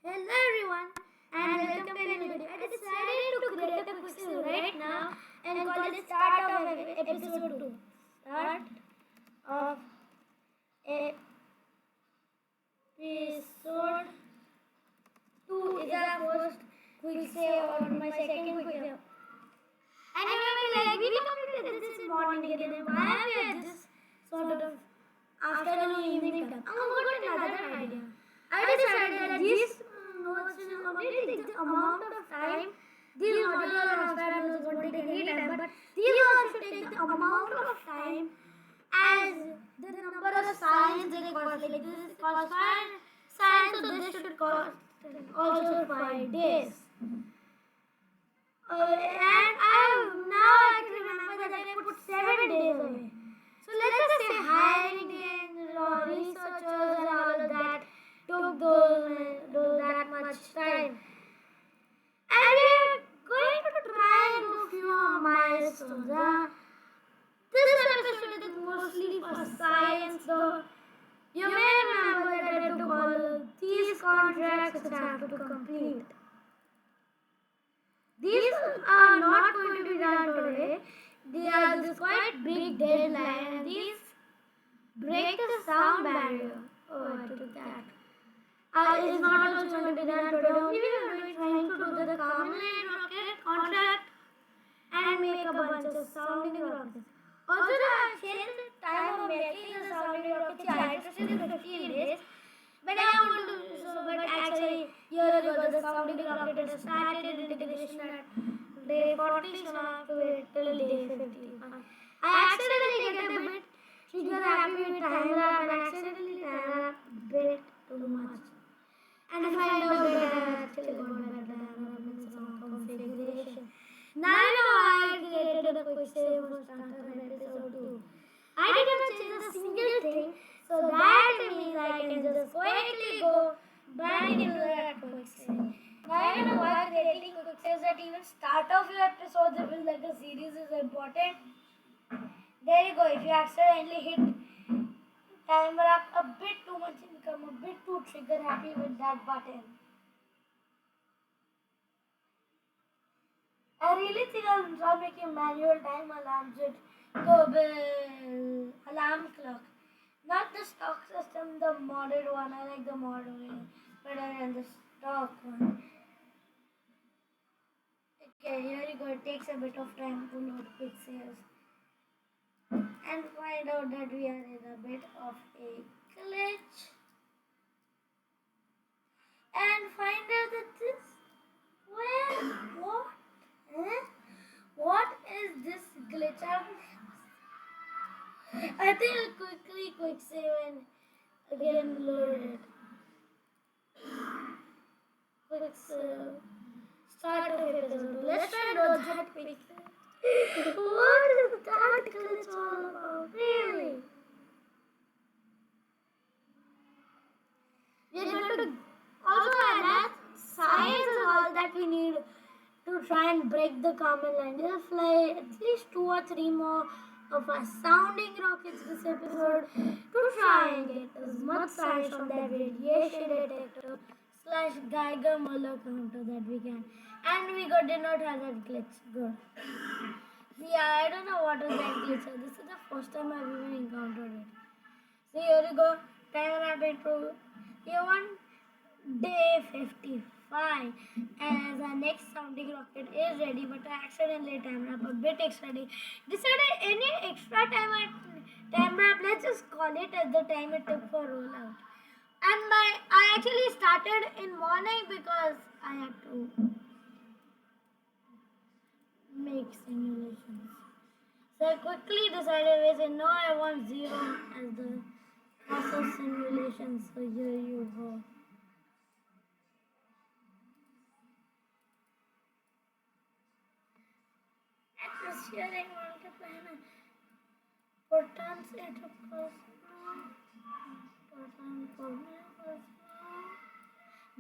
Hello everyone and welcome to a new video. I decided to create a quick save right now and call it start of episode 2. Start of episode 2 is our first quick save or my second quick save. And you may be like, we completed this in morning again and why are we at this sort of afternoon evening time? I'm got another idea. I decided that these notes will only take the amount of time. These modular and aspirate notes won't take any time, but these also should take the amount of time as the number of signs they cost. Like this costs 5 signs, so this should cost also 5 days. And now I can remember that I put 7 days away. So let's just say hiring researchers and all of that took that much time. And we're going to try and do a few milestones. This episode is mostly for science, though. You may remember that I took all these contracts which I have to complete. These are not going to be done today. They are this quite big deadline and these break the sound barrier. Oh, I took that. It's not also going to be done today. Only we are trying to do the common rocket contract and make a bunch of sounding rockets. Also, I changed the time of making the sounding rockets. I said 15 days. But I want to but actually year ago the sounding rocket has started integration at day 40, so now I have to wait till day 50. I accidentally get a bit trigger happy with time wrap and accidentally time wrap bit too much. And I find out that I actually got better time wrap in some configuration. Now I know I created a quick save for starter in episode 2. I did not change a single thing, so that means I can just quickly go back into that quick save. Now you know why creating quick saves at even start of your episode if it's like a series is important. There you go. If you accidentally hit time wrap a bit too much income, a bit too trigger happy with that button. I really think I'll start making manual time alarms with Tobel alarm clock. Not the stock system, the modded one. I like the mod one better than the stock one. Okay, here you go. It takes a bit of time to load quick saves. And find out that we are in a bit of a glitch. And find out that this... What? What is this glitch? I think I'll quickly quick save and again load it. Quick save. Start of episode. Let's try and load that quick. What is that glitch all about? Really? We're going to also add science is all that we need to try and break the common line. We'll fly at least 2 or 3 more of our sounding rockets this episode to try and get as much science from that radiation detector / Geiger Muller counter that we can. And we did not have that glitch. Good. Yeah, I don't know what is that glitch. This is the first time I've even encountered it. So here you go. Time wrap intro. Here one day 55. As our next sounding rocket is ready, but I accidentally time wrap a bit extra day. Decided any extra time wrap, let's just call it as the time it took for rollout. And I actually started in morning because I had to make simulations. So I quickly decided, no, I want 0 as the process simulation. So here you go. Atmospheric multiplier. Protons into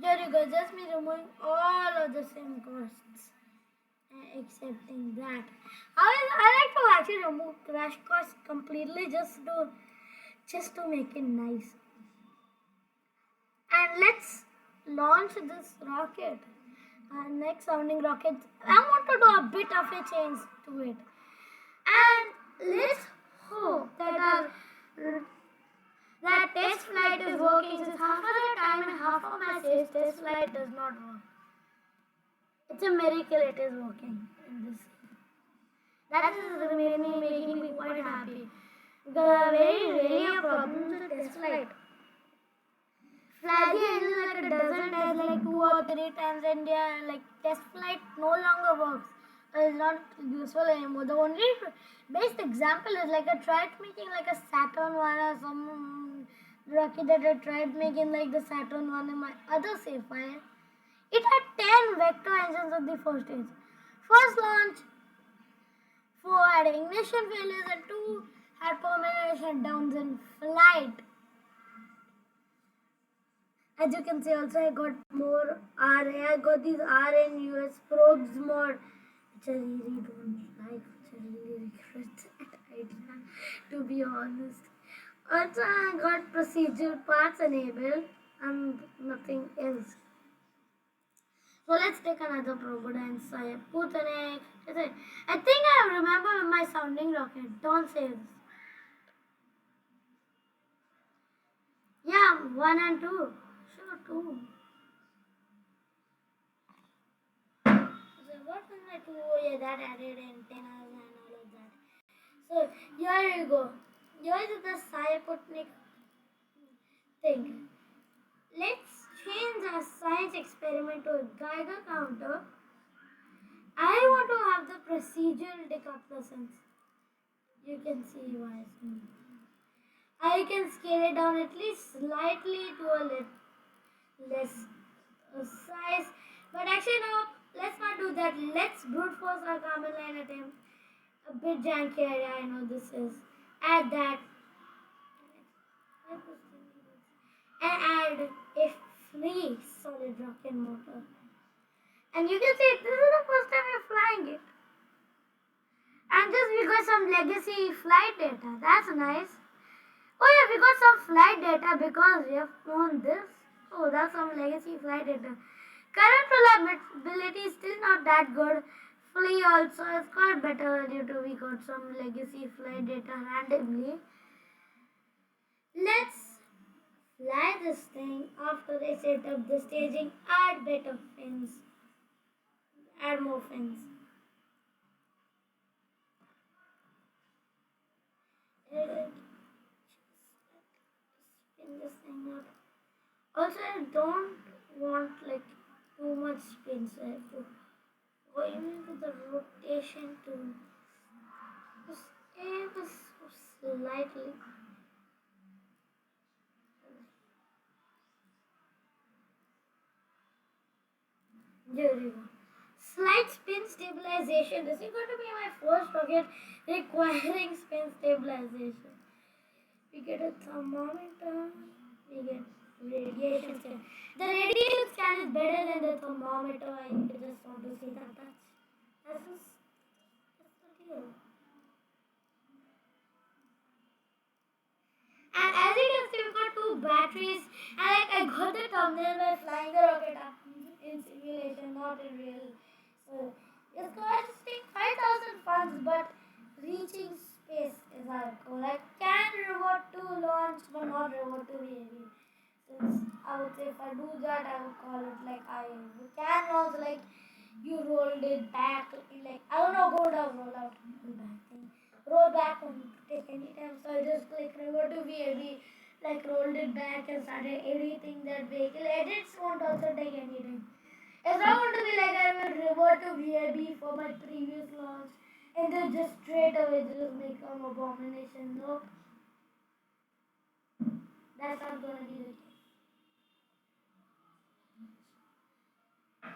Here you go, just me removing all of the same costs and accepting that. I like to actually remove crash costs completely just to make it nice. And let's launch this rocket, next sounding rocket, I want to do a bit of a change to it. And let's hope that that test flight is working since half of the time and half of my says test flight does not work. It's a miracle it is working in this. That is making me quite happy. There are very rarely problems with test flight. Flaggy engine like a dozen times, like 2 or 3 times, and like test flight no longer works. It's not useful anymore. The only best example is like I tried making like a Saturn one or some rocket that I tried making like the Saturn one in my other Sapphire. It had 10 vector engines at the first stage. First launch, 4 had ignition failures and 2 had permanent shutdowns in flight. As you can see, also I got more RA. I got these RNUS probes more, which I really don't like, which I really regret that idea, to be honest. Also, I got procedural parts enabled and nothing else. So let's take another probe and say Putanek. I think I remember my sounding rocket. Don't say this. Yeah, 1 and 2. Sure, 2. So what was my 2? Oh yeah, that added antennas and all of that. So here you go. Here is the Sputnik thing. Let's change our science experiment to a Geiger counter. I want to have the procedural decoupler. You can see why. I can scale it down at least slightly to a less size. But actually no, let's not do that. Let's brute force our command line attempt. A bit janky area, I know this is. Add that. And add a free solid rocket motor. And you can see this is the first time we're flying it. And just we got some legacy flight data. That's nice. Oh yeah, we got some flight data because we have flown this. Oh, that's some legacy flight data. Current reliability is still not that good. Flee also is quite better due to we got some legacy flight data randomly. Let's fly this thing after they set up the staging. Add better fins. Add more fins. Spin this thing up. Also, I don't want like too much spin, so I have to go into the rotation tool. Just ever so slightly. There we go. Slight spin stabilization. This is going to be my first rocket requiring spin stabilization. We get a thermometer. We get radiation scan. The radiation scan is better than the thermometer. I just want to see that. That's the deal. And as you can see, we've got 2 batteries. And like I got the thumbnail by flying the rocket up in simulation, not in real. So it's going to take 5,000 funds, but reaching space is our goal. I can reward to launch, but not reward to VAV. Since I would say if I do that, I would call it like I can launch like you rolled it back, like I don't know, go down, roll out, roll back thing. Roll back and take any time. So I just like revert to VAV, like rolled it back and started editing that vehicle. Edits won't also take any time. If I want to be like I will revert to VAB for my previous launch and then just straight away just make an abomination. Nope. That's not gonna be the case.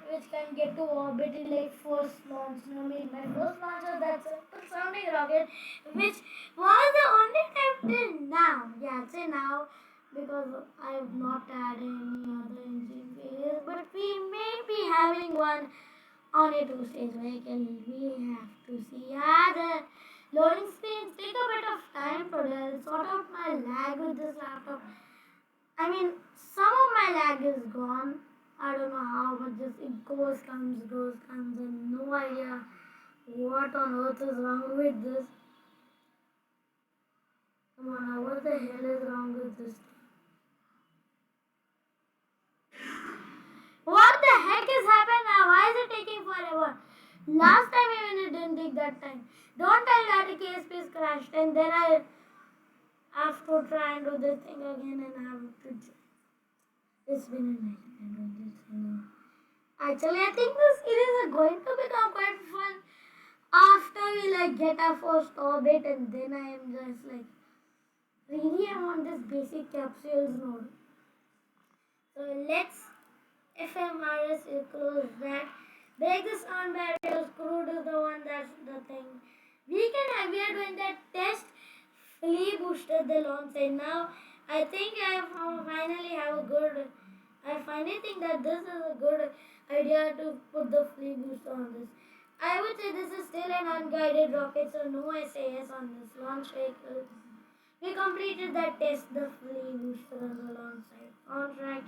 Which can get to orbit in like first launch. I mean, my first launch was that simple sounding rocket, which was the only time till now. Yeah, till now, because I have not had any other engine failures, but we may be having one on a 2-stage vehicle. We have to see. Yeah, the loading screens take a bit of time to sort out my lag with this laptop. I mean, some of my lag is gone. I don't know how, but just it goes, comes, and no idea what on earth is wrong with this. Come on, now, what the hell is wrong with this? What the heck is happening now? Why is it taking forever? Last time even it didn't take that time. Don't tell that the KSP is crashed and then I have to try and do this thing again and have to. It's been a nightmare doing this thing. Actually, I think this series is going to become quite fun after we like get our first orbit and then I am just like really I want this basic capsules node. So let's FMRS is close that. Break the sound barriers, crude is the one that's the thing. We are doing that test flea booster the launch and now I think finally have a good I finally think that this is a good idea to put the flea booster on this. I would say this is still an unguided rocket, so no SAS on this launch vehicle. We completed that test, the flea booster on the launch site. Contract.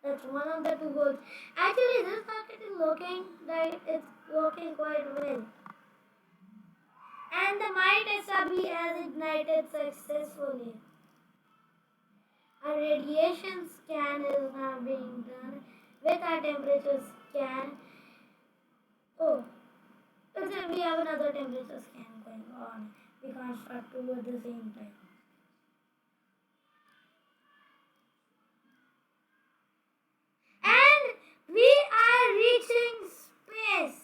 That's one of the two goals. Actually, this rocket is looking like it's working quite well. And the Might SRB has ignited successfully. A radiation scan is now being done with our temperature scan. Oh, we have another temperature scan going on. We can't start two at the same time. And we are reaching space.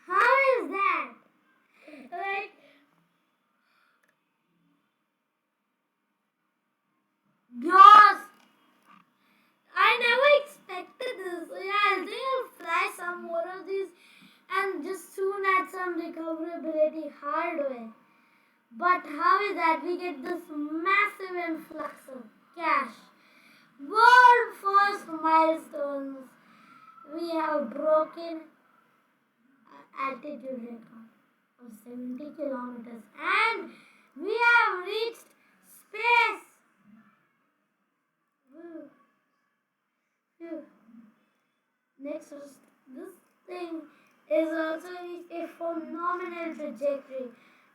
How is that? Like, gosh, I never expected this. Yeah, I think I'll fly some more of these and just soon add some recoverability hardware. But how is that? We get this massive influx of cash. World first milestones. We have broken altitude record of 70 kilometers and we have reached space. Woo. Phew. Next, this thing is also reached a phenomenal trajectory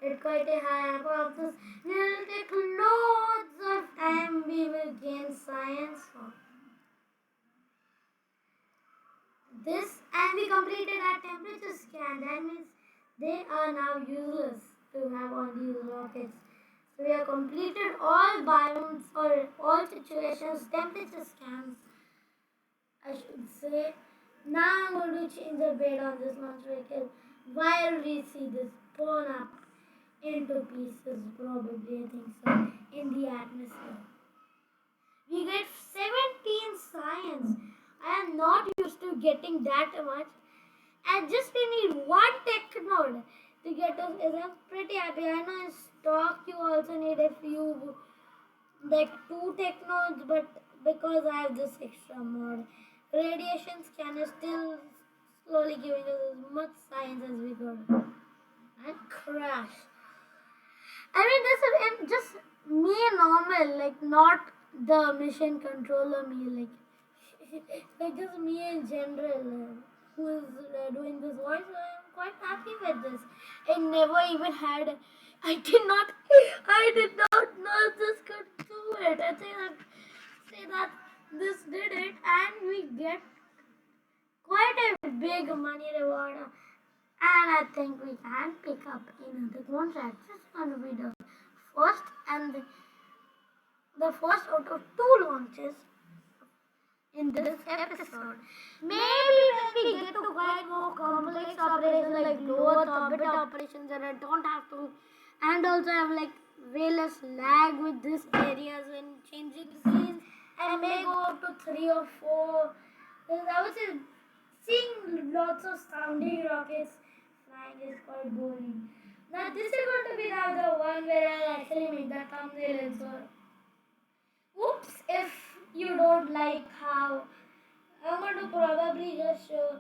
at quite a high angle. This will take loads of time. We will gain science from this, and we completed our temperature scan. That means they are now useless to have on these rockets. So we have completed all biomes or all situations temperature scans, I should say. Now I'm going to change the bed on this launch vehicle while we see this burn up into pieces, probably, I think so, in the atmosphere. We get 17 science. I am not used to getting that much. And just we need one tech node to get us. I'm pretty happy. I know in stock you also need a few, like two tech nodes, but because I have this extra mod, radiation scan is still slowly giving us as much science as we could. And crash. I mean, this is just me normal, like not the mission controller me, like just me in general, who is doing this voice. I'm quite happy with this. I never even had. I did not know this could do it. I think that say that this did it, and we get quite a big money reward. And I think we can pick up another contract. This is going to be the first and the first out of two launches in this episode. Maybe when we get to quite more complex operations like low Earth orbit operations that I don't have to, and also have like way less lag with these areas when changing scenes, and may go up to 3 or 4. Because I would say seeing lots of sounding rockets flying is quite boring. Now this is going to be now the one where I'll actually make the thumbnail and so. Oops, if you don't like how I'm going to probably just show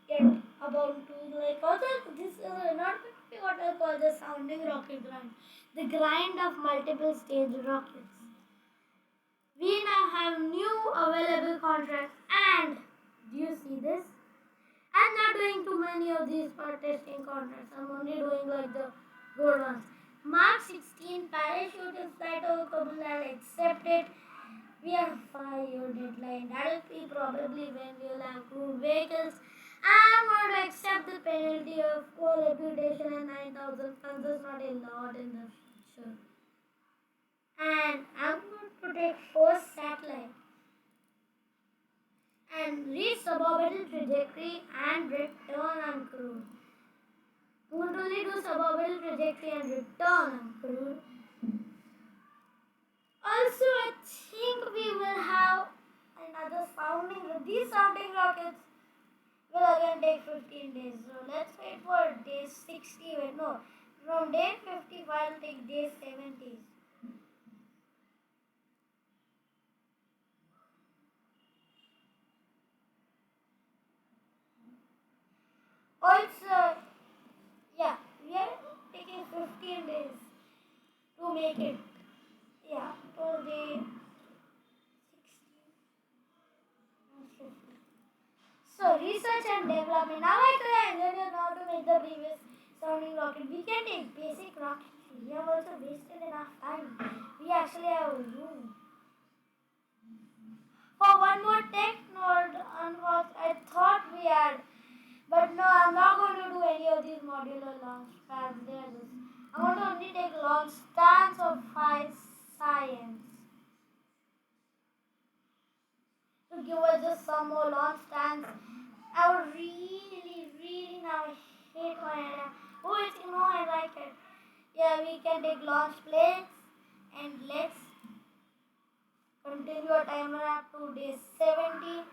it about to like also this is not what I call the sounding rocket grind. The grind of multiple stage rockets. We now have available contracts. And do you see this? I'm not doing too many of these for testing contracts. I'm only doing like the good ones. Mark 16 parachute is flight over Kabul and accept it. We have a 5-year deadline. That will be probably when we will have crewed vehicles. I'm going to accept the penalty of poor reputation and 9,000 funds. That's not a lot in the future. And I'm going to take first satellite and reach suborbital trajectory and return uncrewed. I'm going to only do suborbital trajectory and return uncrewed. Also, I think we will have another sounding. These sounding rockets will again take 15 days. So let's wait for day 60. Wait, no. From day 55 will take day 70. Also, yeah, we are taking 15 days to make it. Yeah, till day 60. So research and development. Now I can engineer how to make the previous sounding rocket. We can take basic rocketry. We have also wasted enough time. We actually have room. For one more tech node, I thought we had, but no, I'm not going to do any of these modular launch pads. I'm going to only take launch stands of high science. To give us just some more launch stands. I would really now hate my idea. Oh, it's I like it. Yeah, we can take launch planes and let's continue our timer up to day 70.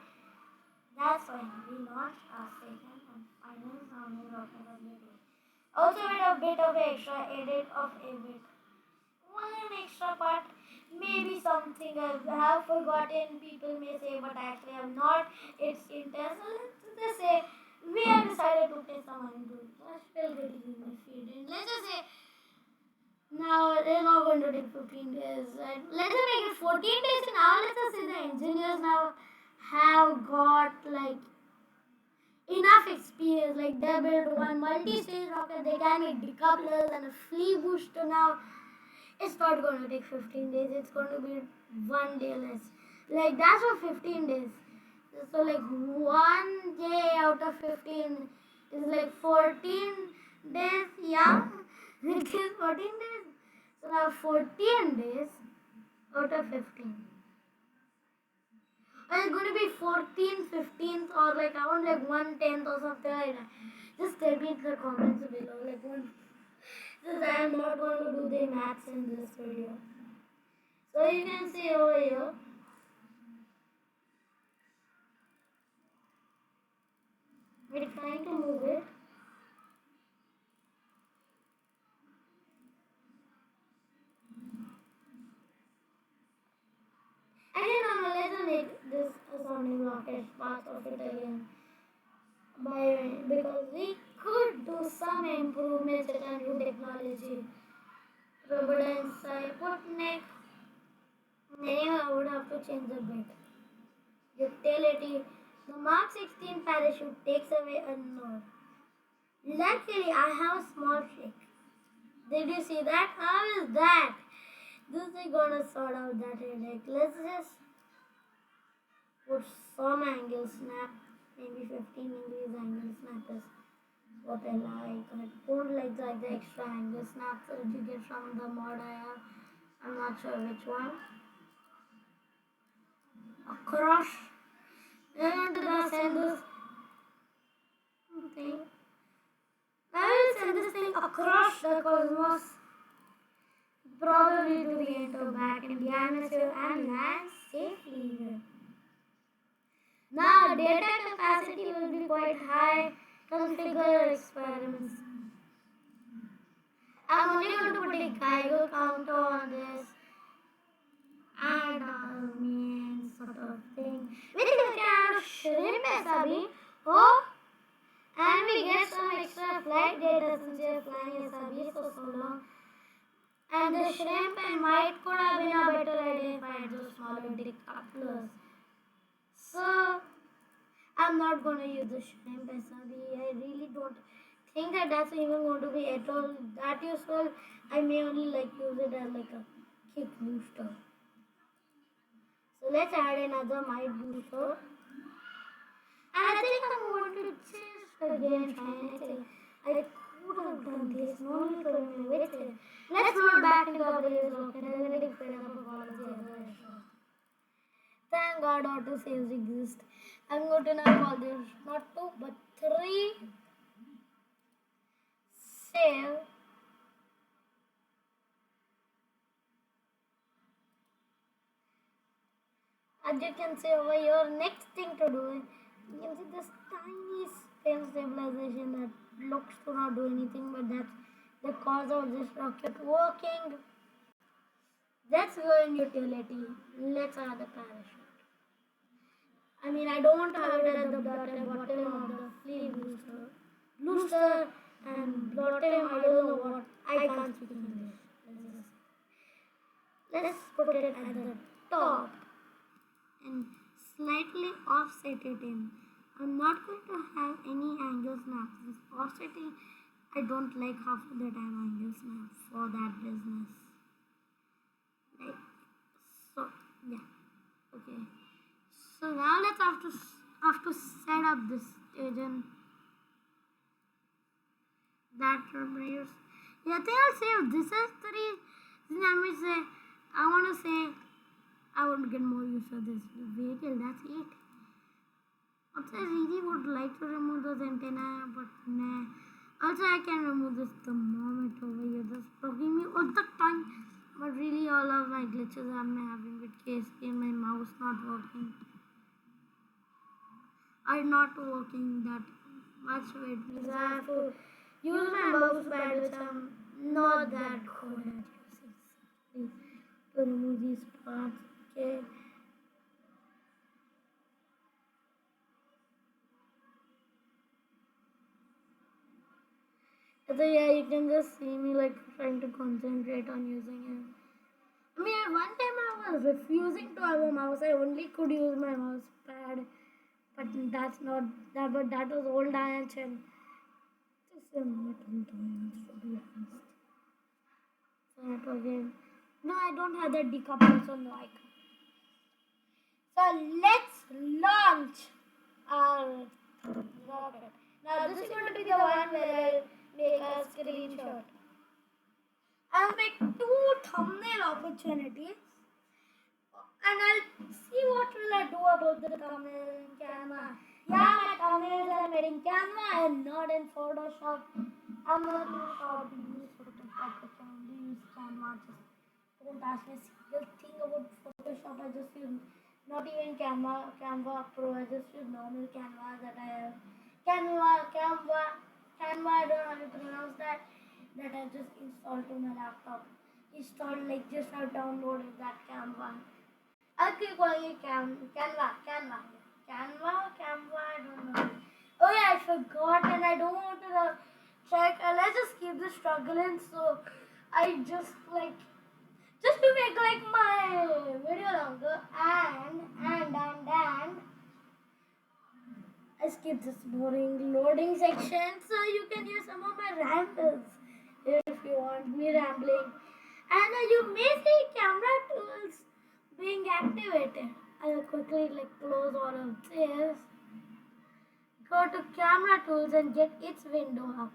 That's when we launch our second and final sounding rocket of the day. Also made a bit of extra edit of a bit. One extra part, maybe something I have forgotten, people may say, but actually I have not. It's intense. Let's say we have decided to pay some money to it. I still getting in my feed. And let's just say now they're not going to take 15 days. And let's just make it 14 days. And now let's just say the engineers now have got like enough experience. Like they built one multi-stage rocket. They can make decouplers and a flea booster now. It's not going to take 15 days. It's going to be 1 day less. Like that's for 15 days. So like 1 day out of 15 is like 14 days. Yeah, it is 14 days. So now 14 days out of 15. Or it's going to be 14th, 15th, or like around like 1/10 or something like that. Just tell me in the comments below. Like one. Since I am not going to do the maths in this video. So you can see over here. We're trying to move it. Again, let's make this a sounding rocket part of it again. Because we could do some improvements with our new technology. Robodance, Sputnik. Anyway, I would have to change a bit. Utility. The Mark 16 parachute takes away a node. Luckily, I have a small trick. Did you see that? How is that? This is gonna sort out that headache. Let's just put some angle snap. Maybe 15 degrees angle snap is what I like. I don't like the extra angle snaps that you get from the mod I have. I'm not sure which one. Across. And gonna send this thing. I will send this thing across the cosmos. Probably to the enter back in the atmosphere and land safely here. Now data capacity will be quite high. Configure experiments. I'm only going to put a Geiger counter on this and mean sort of thing. Which is a kind of shrimp SRB. Oh, and we get some extra flight data since we are flying SRBs for so long. And the shrimp and might could have been a better idea if I had those smaller decouplers. So I'm not gonna use the shrimp SRB. I really don't think that that's even going to be at all that useful. I may only like use it as like a kick booster. So let's add another might booster. And I think I'm going to just again try anything. I could have done this. No need to remember it. Let's load back into our player's rocket. I'm getting fed up of all of the other restaurants. Thank God auto saves exist. I'm going to now call this not two but three save. As you can see over here, next thing to do, you can see this tiny spin stabilization that looks to not do anything, but that's the cause of this rocket working. Let's go in utility. Let's add the parachute. I mean, I don't have it at the bottom of the flea booster. Booster and bottom, I don't know what. I can't speak English. Let's put it at the top and slightly offset it in. I'm not going to have any angle snaps. This offsetting, I don't like half of the time angle snaps for that business. Like so, yeah. Okay. So now let's have to set up this agent that removes. Yeah, I think I'll save this as 3. Then I want to say I would get more use of this vehicle. That's it. Also, I really would like to remove those antenna, but nah. Also, I can remove this thermometer over here. That's bugging me all the time. But really, all of my glitches I'm having with KSP and my mouse not working are not working that much. It means I have to use my mouse pad, which I'm not that good at using. To remove these parts. Okay. So yeah, you can just see me like trying to concentrate on using it. I mean, at one time I was refusing to have a mouse. I only could use my mouse pad, but that's not that. But that was old Dianch and just not doing to be honest. So that again. No, I don't have that decoupler, so no, I can't. So let's launch our rocket. Now this is going to be the one where I'll make a screenshot. I'll make 2 thumbnail opportunities and I'll see what will I do about the thumbnail in Canva. Yeah, my thumbnails are made in Canva and not in Photoshop. I'm not too sure how to use Photoshop. I can only use Canva. Just don't ask me a single thing about Photoshop. I just use not even Canva Pro. I just use normal Canva that I have. Canva, I don't know how to pronounce that. That I just installed to my laptop. Installed like just I downloaded that Canva. I'll keep calling it Canva. I don't know. Oh yeah, I forgot and I don't want to check. Let's just keep this struggling. So I just like just to make like my video longer and I skipped this boring loading section so you can use some of my rambles if you want me rambling. And you may see camera tools being activated. I'll quickly like close all of this. Go to camera tools and get its window up.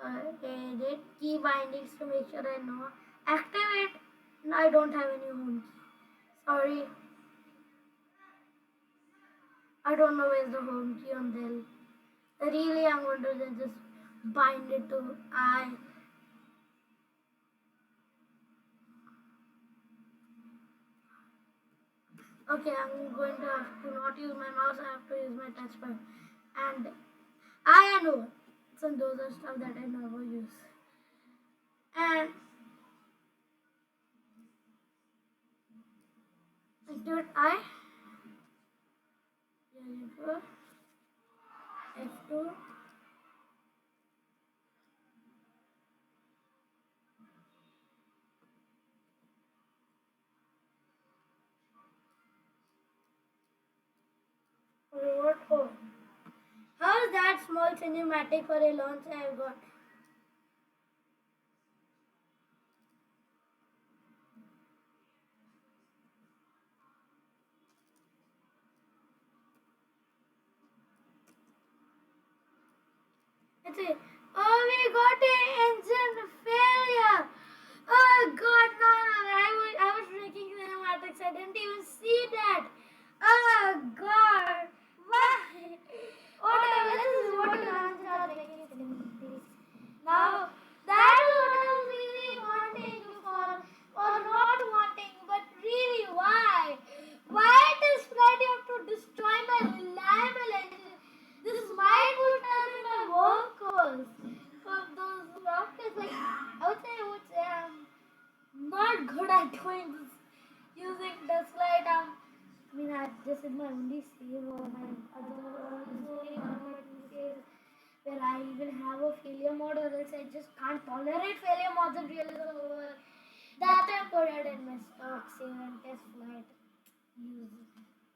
Edit key bindings to make sure I know. Activate. No, I don't have any home key. Sorry. I don't know where's the home key on there. Really, I'm going to just bind it to I. Okay, I'm going to have to not use my mouse, I have to use my touchpad. And I know. So those are stuff that I never use. And do it I. Here you go. F2. cinematic for a launch I've got. Let's see. Oh, we got an engine failure. Oh God, no, no, no. I was breaking cinematics. I didn't even see that. Oh God, why? Whatever. This is what you learn without making cinematics. Now, that is what I was really wanting for, or not wanting, but really why? Why does Flight you have to destroy my reliable engine? This might put us in my workers from those rockets. Like, I would say I'm not good at doing this using this light. I mean, this is my only save or my other, this is only one of my two saves where I even have a failure mode, or else I just can't tolerate failure modes in realism over that I put it in my stock save and test flight.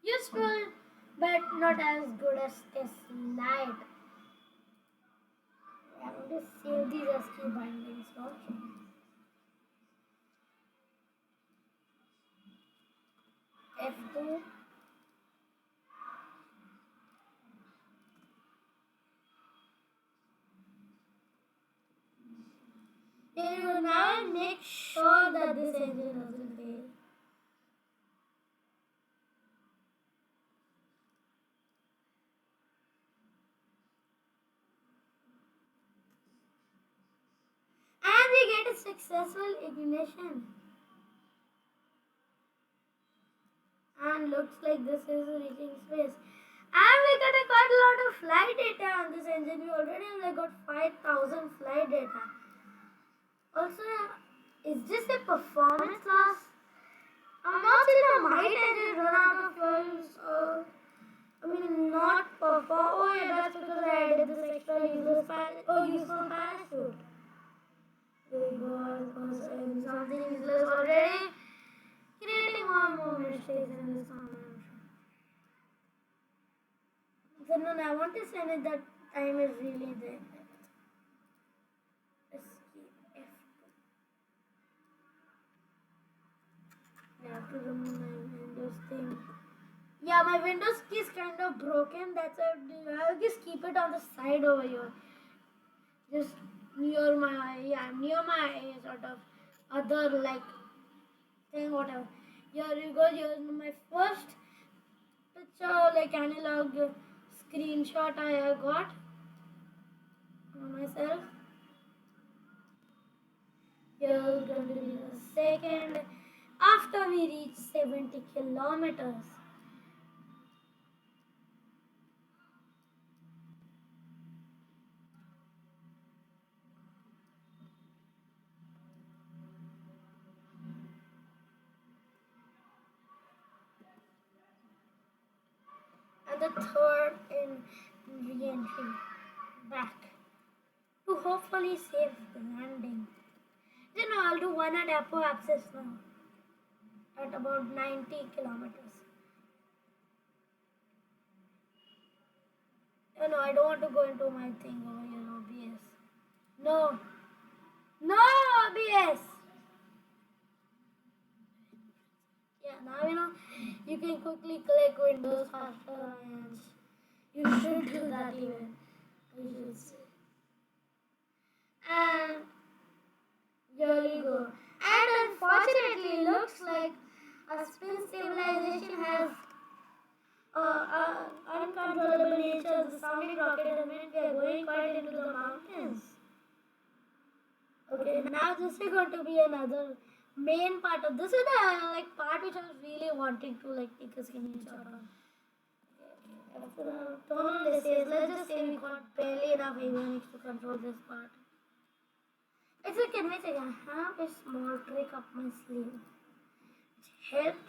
Useful, but not as good as test light. I'm going to save these as key bindings. Okay. F2. There you go. Now make sure that this engine doesn't fail. And we get a successful ignition. And looks like this is reaching space. And we got quite a lot of flight data on this engine. We already like got 5,000 flight data. Also, is this a performance loss? I'm not saying I might engine run out of fuel, so I mean not perform. Oh yeah, that's because I added this extra useful parachute. There you go, because something useless already, creating more mistakes in this combination. So no, I want to say that time is really there. Escape F2. I have to remove my Windows thing. Yeah, my Windows key is kind of broken. That's why I'll just keep it on the side over here. Just near my sort of other like thing, whatever. Here you go. Here's my first picture, like analog screenshot I got on myself. Here's going to be the second after we reach 70 kilometers. And the third in re-entry back to hopefully save the landing. Then I'll do one at Apoapsis now at about 90 kilometers. No, I don't want to go into my thing over here, OBS. No. No, OBS! Yeah, now you can quickly click Windows faster and you should do that even. You should say. And here you go. And unfortunately, looks like a spin stabilization has uncontrollable nature of the sounding rocket, and meant we are going quite into the mountains. Okay, now this is going to be another main part of this is the like part which I was really wanting to like take a screenshot on. Turn on this is let's just say we got barely enough avionics to control this part. It's like admitting I have a small trick up my sleeve which helps us.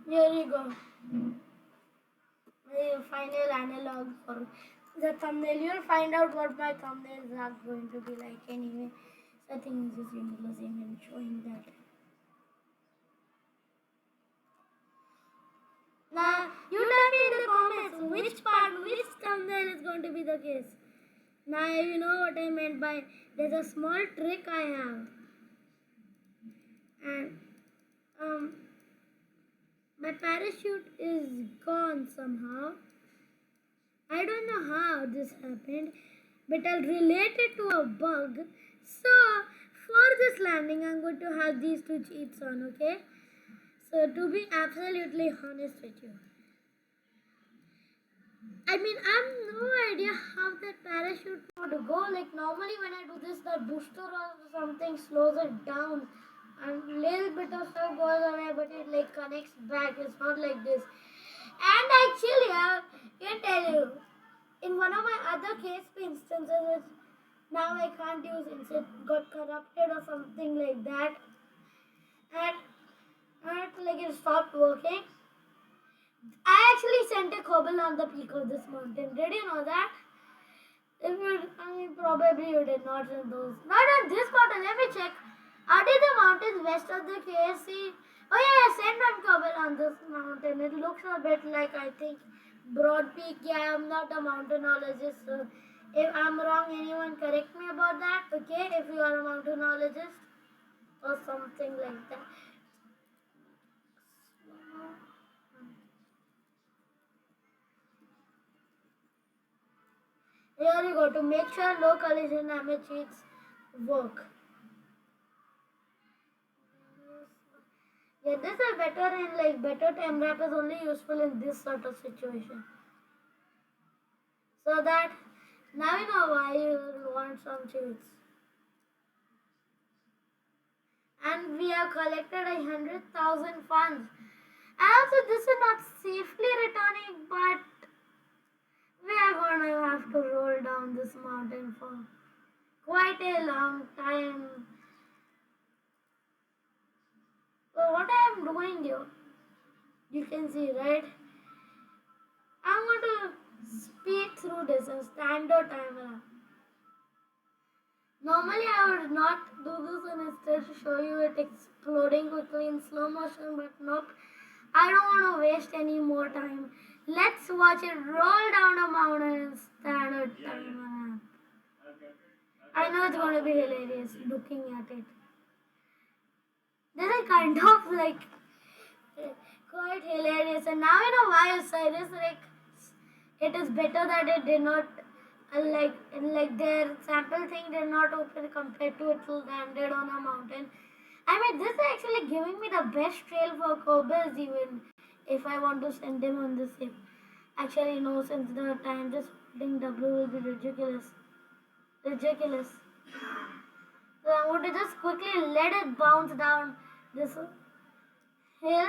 Here you go. The final analog for the thumbnail. You'll find out what my thumbnails are going to be like anyway. So I think it's just utilizing and showing that. Now, you tell me in the comments which thumbnail is going to be the case. Now you know what I meant by there's a small trick I have. And my parachute is gone somehow. I don't know how this happened, but I'll relate it to a bug. So, for this landing, I'm going to have these two cheats on, okay? So, to be absolutely honest with you, I mean, I have no idea how that parachute would go. Like, normally when I do this, that booster or something slows it down and little bit of stuff goes away, but it like connects back. It's not like this. And actually, I can tell you, in one of my other KSP instances, now I can't use it. It got corrupted or something like that, and like it stopped working. I actually sent a cobble on the peak of this mountain. Did you know that? If you, I mean, probably you did not send those. Not on this mountain. Let me check. Are they the mountains west of the KSC? Oh yeah, I sent one cobble on this mountain. It looks a bit like, I think, Broad Peak. Yeah, I'm not a mountainologist. So if I'm wrong, anyone correct me about that. Okay, if you are a mountainologist or something like that. Here you go, to make sure low collision damage cheats work. Yeah, this is better in like better time wrap is only useful in this sort of situation. So that now you know why you want some cheats. And we have collected 100,000 funds. And also this is not safely returning, but we are gonna have to roll down this mountain for quite a long time. So what I am doing here, you can see, right? I'm going to speed through this in standard timer. Normally I would not do this and instead show you it exploding quickly in slow motion, but nope. I don't want to waste any more time. Let's watch it roll down a mountain in standard timer. I know it's going to be hilarious looking at it. This is kind of like quite hilarious, and now you know why Osiris like it is better that it did not like their sample thing did not open compared to it landed on a mountain. I mean, this is actually giving me the best trail for cobbles even if I want to send them on the ship. Actually, no, since the time just holding W will be ridiculous. Ridiculous. So I'm going to just quickly let it bounce down this hill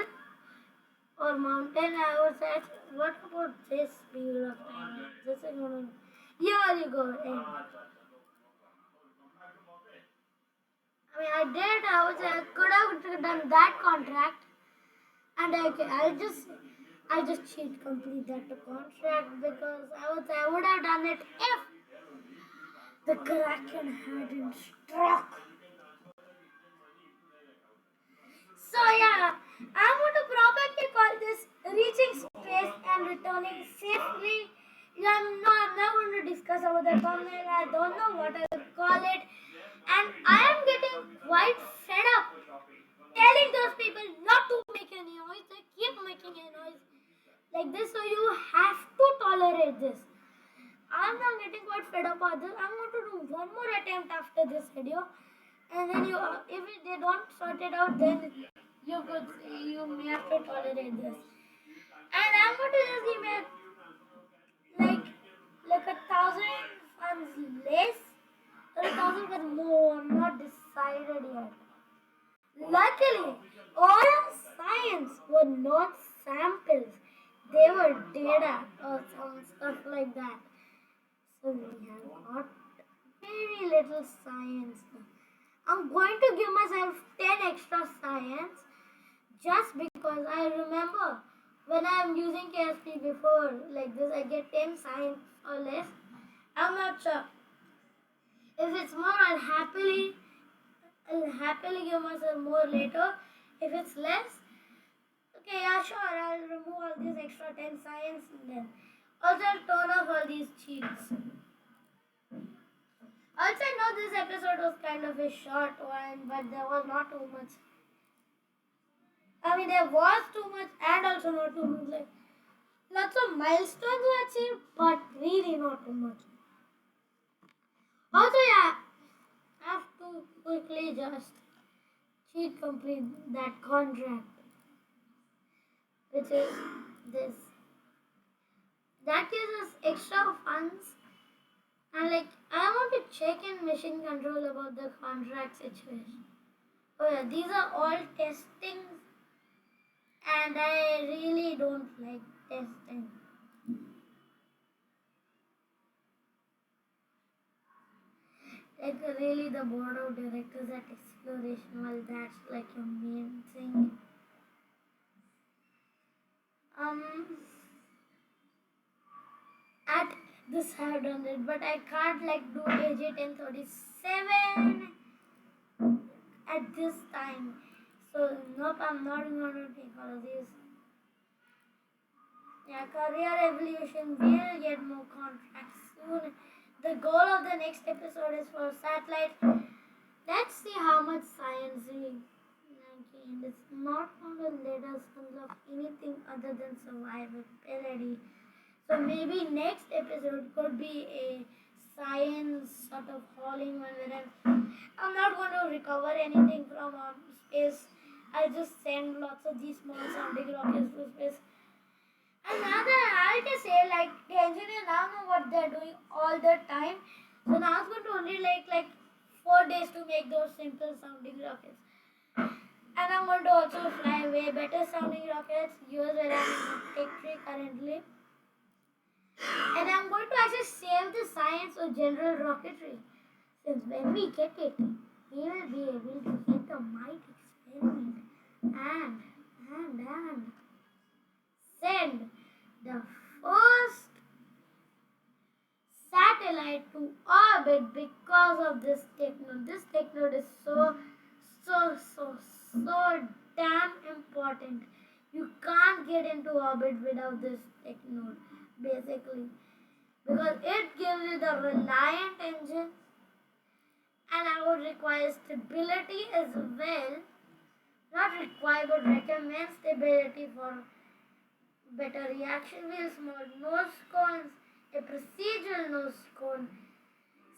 or mountain. I would say, what about this period of time? This is going to. Here you go. I mean, I would say I could have done that contract, and okay, I just cheat complete that contract because I would say I would have done it if the Kraken hadn't struck. So yeah, I'm going to probably call this reaching space and returning safely. Yeah, no, I'm not going to discuss about the thumbnail. I don't know what I would call it. And I am getting quite fed up telling those people not to make any noise. They keep making a noise like this, so you have to tolerate this. I'm now getting quite fed up with this. I'm going to do one more attempt after this video, and then you, if they don't sort it out, then you may have to tolerate this. And I'm going to just give it like 1,000 funds less or 1,000 funds more. I'm not decided yet. Luckily, all of science were not samples; they were data or some stuff like that. So we have got very little science. I'm going to give myself 10 extra science just because I remember when I'm using KSP before like this, I get 10 science or less. I'm not sure. If it's more, I'll happily give myself more later. If it's less, okay, yeah, sure, I'll remove all these extra 10 science and then also I'll turn off all these cheats. Also, I know this episode was kind of a short one, but there was not too much. I mean, there was too much and also not too much. Like, lots of milestones were achieved, but really not too much. Also, yeah, I have to quickly just cheat complete that contract, which is this. That gives us extra funds. And like, I want to check in mission control about the contract situation. Oh yeah, these are all testings, and I really don't like testing. Like really, the board of directors at exploration. Well, that's like your main thing. Um, at this I have done it, but I can't like do AJ 1037 at this time. So nope, I'm not going to take all of these. Yeah, career evolution will get more contracts soon. The goal of the next episode is for satellite. Let's see how much science we gained. It's not going to let us unlock anything other than survivability. So maybe next episode could be a science sort of hauling one where I'm not going to recover anything from space. I'll just send lots of these small sounding rockets to space. And now that I'll just say like the engineer now know what they're doing all the time. So now it's going to only like 4 days to make those simple sounding rockets. And I'm going to also fly way better sounding rockets. Yours where I'm in Tech Tree currently. And I'm going to actually save the science of general rocketry. Since when we get it, we will be able to hit the might experiment and send the first satellite to orbit because of this techno. This techno is so damn important. You can't get into orbit without this techno, basically, because it gives you the reliant engine and I would require stability as well. Not require but recommend stability for better reaction wheels, more nose cones, a procedural nose cone.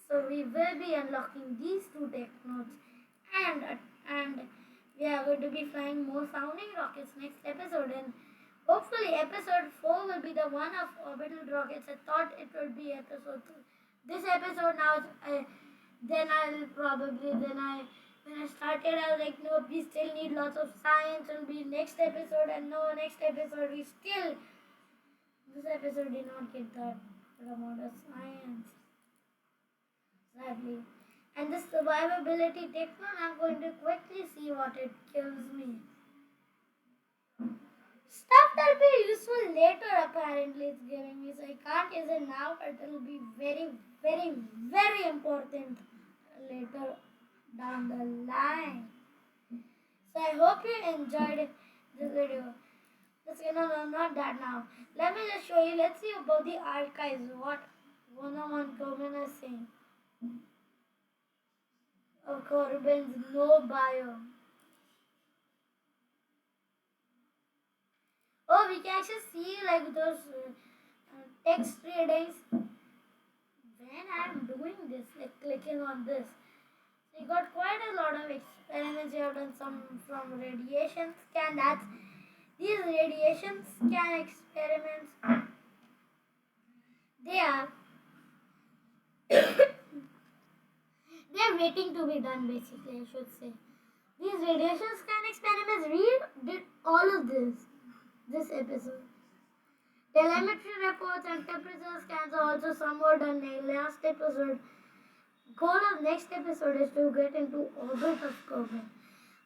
So we will be unlocking these two technos and we are going to be flying more sounding rockets next episode and hopefully episode 4 will be the one of orbital rockets. I thought it would be episode 2. This episode now when I started I was like no we still need lots of science and be next episode and no next episode we still this episode did not get that amount of science. Sadly. And the survivability techno, I'm going to quickly see what it gives me. Stuff that'll be useful later apparently it's giving me. So I can't use it now, but it'll be very important later down the line. So I hope you enjoyed this video. No, not that now. Let me just show you. Let's see about the archives. What 101 Coleman is saying. Of Corbin's no bio. Oh, we can actually see like those text readings when I'm doing this, like clicking on this. So you got quite a lot of experiments. You have done some from radiation scan. That's these radiation scan experiments. They are they're waiting to be done. Basically, I should say. These radiation scan experiments. We did all of this episode. Telemetry reports and temperature scans are also somewhat done in the last episode. Goal of next episode is to get into orbit of Kerbin.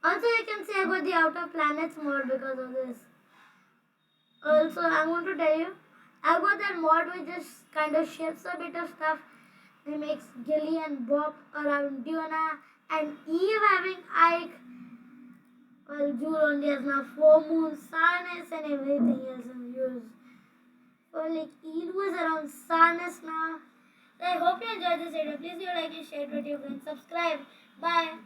Also, you can see I got the outer planets mod because of this. Also, I want to tell you, I got that mod which just kind of shifts a bit of stuff. It makes Gilly and Bob around Diona and Eve having Ike. Well, Jewel only has now 4 moons, Sarnes and everything else in use. So like Elu is around Sarnes now. So I hope you enjoyed this video. Please do like and share it with your friends. Subscribe. Bye.